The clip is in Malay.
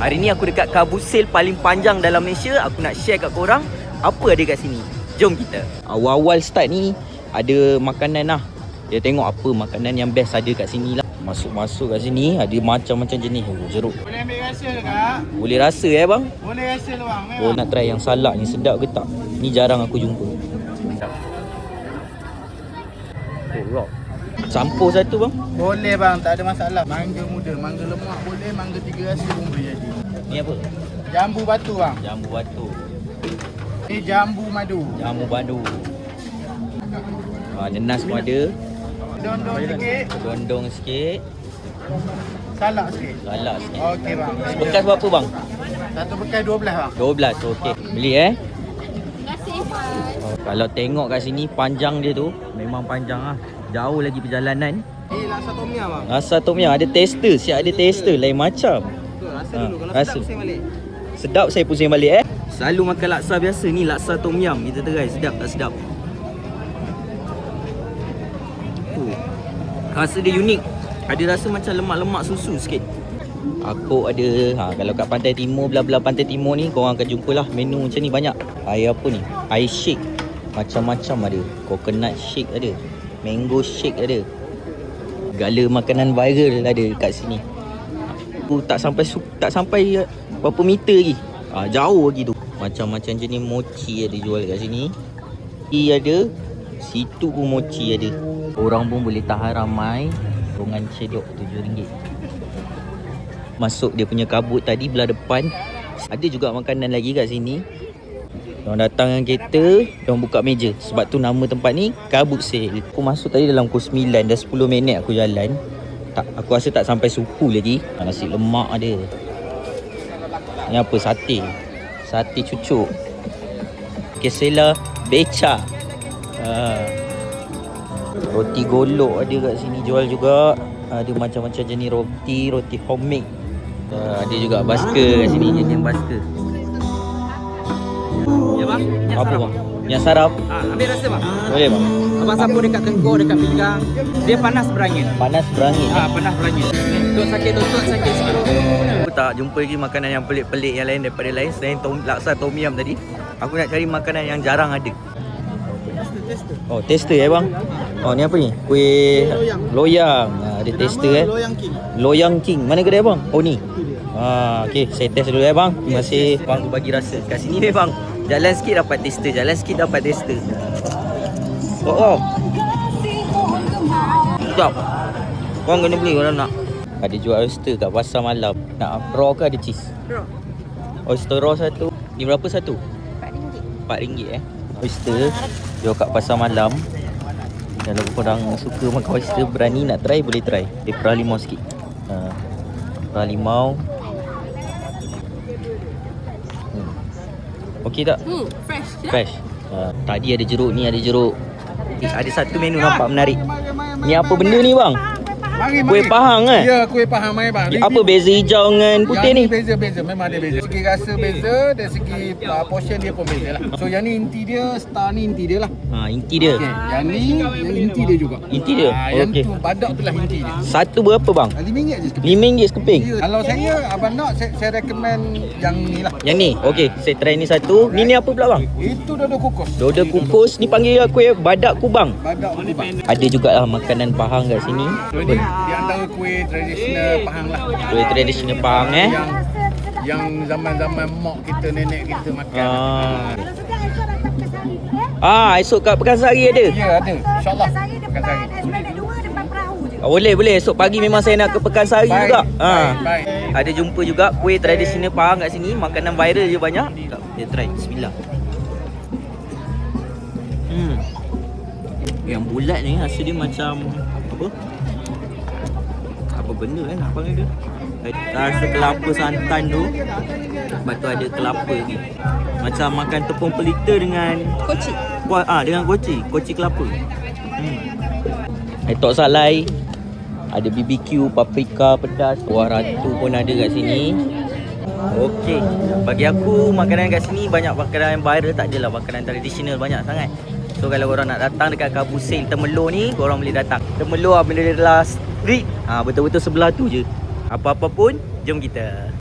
Hari ni aku dekat Kabusil paling panjang dalam Malaysia. Aku nak share kat korang apa ada kat sini. Jom kita. Awal-awal start ni ada makanan lah. Dia tengok apa makanan yang best ada kat sini lah. Masuk-masuk kat sini ada macam-macam jenis. Jeruk. Boleh ambil rasa ke kak? Boleh rasa bang? Boleh rasa lah bang. Oh, nak try yang salak ni sedap ke tak? Ni jarang aku jumpa. Oh, rock. Campur satu bang? Boleh bang, tak ada masalah. Mangga muda, mangga lemak boleh, mangga 3 rasa pun boleh jadi. Ni apa? Jambu batu bang. Jambu batu. Ni jambu madu. Jambu madu. Nenas pun ada. Dondong sikit, Dondong sikit. salak sikit. Salak sikit. Okey bang. Bekas berapa bang? Satu bekas 12 bang. 12. Okey. Beli Terima kasih Faz. Kalau tengok kat sini panjang dia tu, memang panjang lah. Jauh lagi perjalanan. Laksa tom yum bang. Rasa tom yum ada tester, siap ada tester lain macam. Rasa Ha, dulu, kalau rasa. sedap pusing balik. Sedap saya pusing balik Selalu makan laksa biasa, ni laksa tom yum. Kita try sedap tak sedap. Rasa dia unik. Ada rasa macam lemak-lemak susu sikit. Aku ada kalau kat pantai timur, belah-belah pantai timur ni korang akan jumpalah menu macam ni banyak. Air apa ni? Air shake. Macam-macam ada. Coconut shake ada. Mango shake ada. Segala makanan viral ada kat sini. Aku tak sampai berapa meter lagi. Jauh lagi tu. Macam-macam jenis mochi ada jual kat sini. Mochi ada. Situ pun mochi ada. Orang pun boleh tahan ramai. Rongan cedok RM7. Masuk dia punya kabut tadi belah depan. Ada juga makanan lagi kat sini. Diorang datang dengan kereta, diorang buka meja. Sebab tu nama tempat ni Kabut Sale. Aku masuk tadi dalam pukul 9. Dah 10 minit aku jalan. Aku rasa tak sampai suku lagi. Nasi lemak ada. Ni apa? Sate. Sate cucuk. Kesela beca. Roti golok ada kat sini jual juga. Ada macam-macam jenis roti homemade. Ada juga basker kat sini, jenis basker. Ya bang, Apa bang? Yang sarap? ambil rasa bang. Boleh bang? Abang sapu dekat tengkuk, dekat pinggang. Dia panas berangin. Panas berangin. Panas berangin. Tutut sakit sikit. Aku tak jumpa lagi makanan yang pelik-pelik yang lain daripada lain selain laksa tom yum tadi. Aku nak cari makanan yang jarang ada. Oh, tester bang? Oh, ni apa ni? Kuih loyang. Ada tester Loyang king. Loyang King. Mana kedai bang? Oh ni. Okey, saya test dulu bang. Terima kasih bang tu bagi rasa. Kat sini bang. Jalan sikit dapat tester, jalan sikit dapat tester. Oh. Sedap. Korang kena beli kalau nak. Ada jual oyster kat pasar malam. Nak raw ke ada cheese? Raw. Oyster raw satu. Ni berapa satu? RM4. RM4 Oyster jual kat pasar malam. Kalau korang suka makan oyster, berani nak try, boleh try. Dia perah limau sikit. Perah limau. Okey tak? Fresh. Fresh. Tadi ada jeruk, ni ada jeruk. Ada satu menu nampak menarik. Ni apa benda ni bang? Kuih pahang kan? Ya, kuih pahang mai bang. Apa beza hijau dengan putih ni? Beza, memang ada beza. Segi rasa beza, dari segi portion dia pun beza lah. So yang ni inti dia, star ni inti dia lah. Inti dia. Okay. Yang ni inti dia juga. Inti dia? Yang Okey. tu badak tu lah inti dia. Satu berapa bang? RM5 je sekeping. RM5 sekeping. Ya. Kalau saya, abang nak, saya recommend yang ni lah. Yang ni? Okey, saya try ni satu. Ni apa pula bang? Itu dodo kukus. Dodo kukus. Ni panggil kuih badak kubang. Badak kubang. Ada jugalah makanan Pahang kat sini. So ni di antara kuih tradisional Pahang lah. Kuih tradisional Pahang Yang zaman-zaman mak kita, nenek kita makan. Esok kat Pekansari ada? Ya, ada. InsyaAllah. Pekansari. Boleh. Esok pagi memang saya nak ke Pekansari juga. Baik. Ada jumpa juga kuih tradisional Pahang kat sini. Makanan viral je banyak. Kita try. Bismillah. Yang bulat ni rasa dia macam apa benda nak panggil dia? Rasa kelapa santan tu. Lepas tu ada kelapa ni. Macam makan tepung pelita dengan Koci. dengan koci kelapa. Etok salai. Ada BBQ, paprika, pedas. Buah ratu pun ada kat sini. Okey. Bagi aku makanan kat sini banyak makanan viral, tak adalah makanan tradisional banyak sangat. So kalau korang nak datang dekat Kabusil Temelloh ni, korang boleh datang. Temelloh Abdullah Street. Betul-betul sebelah tu je. Apa-apa pun, jom kita.